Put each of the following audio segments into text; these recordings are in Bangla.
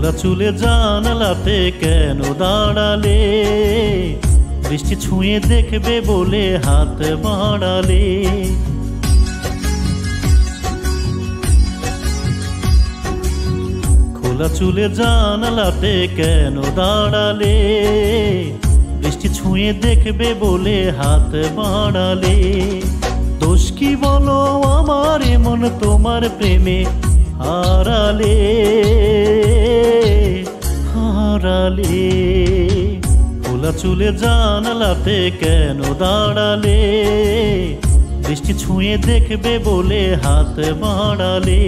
খোলা চুলে জানালাতে কেন দাঁড়ালে? বৃষ্টি ছুঁয়ে দেখবে বলে হাত বাড়ালে। খোলা চুলে জানালাতে কেন দাঁড়ালে? বৃষ্টি ছুঁয়ে দেখবে বলে হাত বাড়ালে। দোষ কি বলো আমার এমন তোমার প্রেমে হারালে হারালে? খোলা চুলে জানালাতে কেন দাঁড়ালে? বৃষ্টি ছুঁয়ে দেখবে বলে হাত বাড়ালে।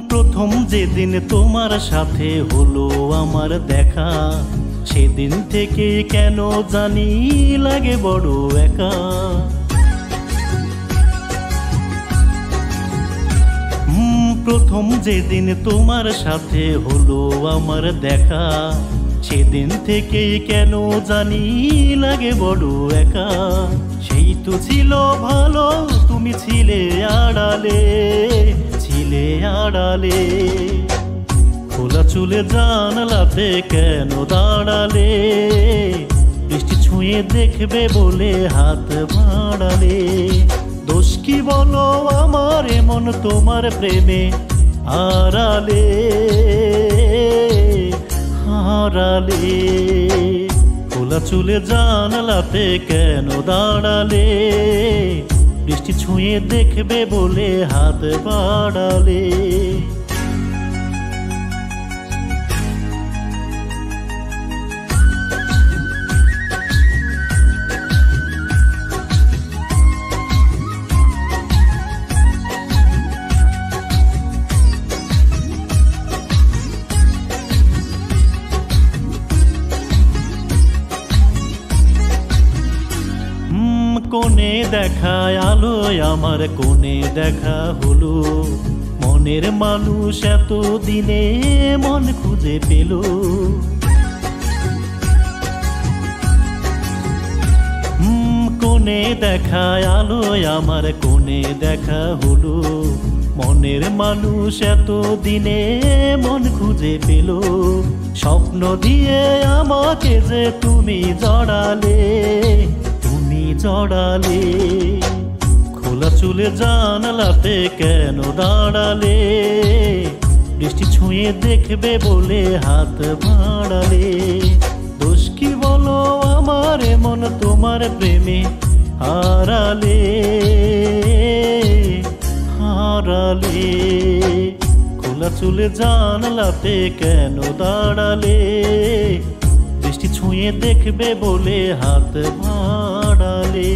প্রথম যেদিন তোমার সাথে হলো আমার দেখা, সেদিন থেকে কেন জানি লাগে বড় একা। প্রথম যেদিন তোমার সাথে হলো আমার দেখা, সেদিন থেকে কেন জানি লাগে বড় একা। সেই তো ছিল ভালো, তুমি ছিলে আড়ালে ছিলে আড়ালে। খোলা চুলে জানালাতে কেন দাঁড়ালে? বৃষ্টি ছুঁয়ে দেখবে বলে হাত বাড়ালে। দোষ কি বলো আমার এমন তোমার প্রেমে হারালে হারালে? খোলা চুলে জানালাতে কেন দাঁড়ালে? বৃষ্টি ছুঁয়ে দেখবে বলে হাত বাড়ালে। কোণে দেখায় আলোয় আমার কোণে দেখা হলো। মনের মানুষ এত দিনে মন খুঁজে পেল। কোণে দেখায় আলোয় আমার কোণে দেখা হলো। মনের মানুষ এত দিনে মন খুঁজে পেল। স্বপ্ন দিয়ে আমাকে যে তুমি জড়ালে জড়ালে। খোলা চুলে জানালাতে কেন দাঁড়ালে? বৃষ্টি ছুঁয়ে দেখবে বলে হাত বাড়ালে। দোষ কি বলো আমার এমন তোমার প্রেমে হারালে হারালে? খোলা চুলে জানালাতে কেন দাঁড়ালে? বৃষ্টি ছুঁয়ে দেখবে বলে হাত বাড়ালে।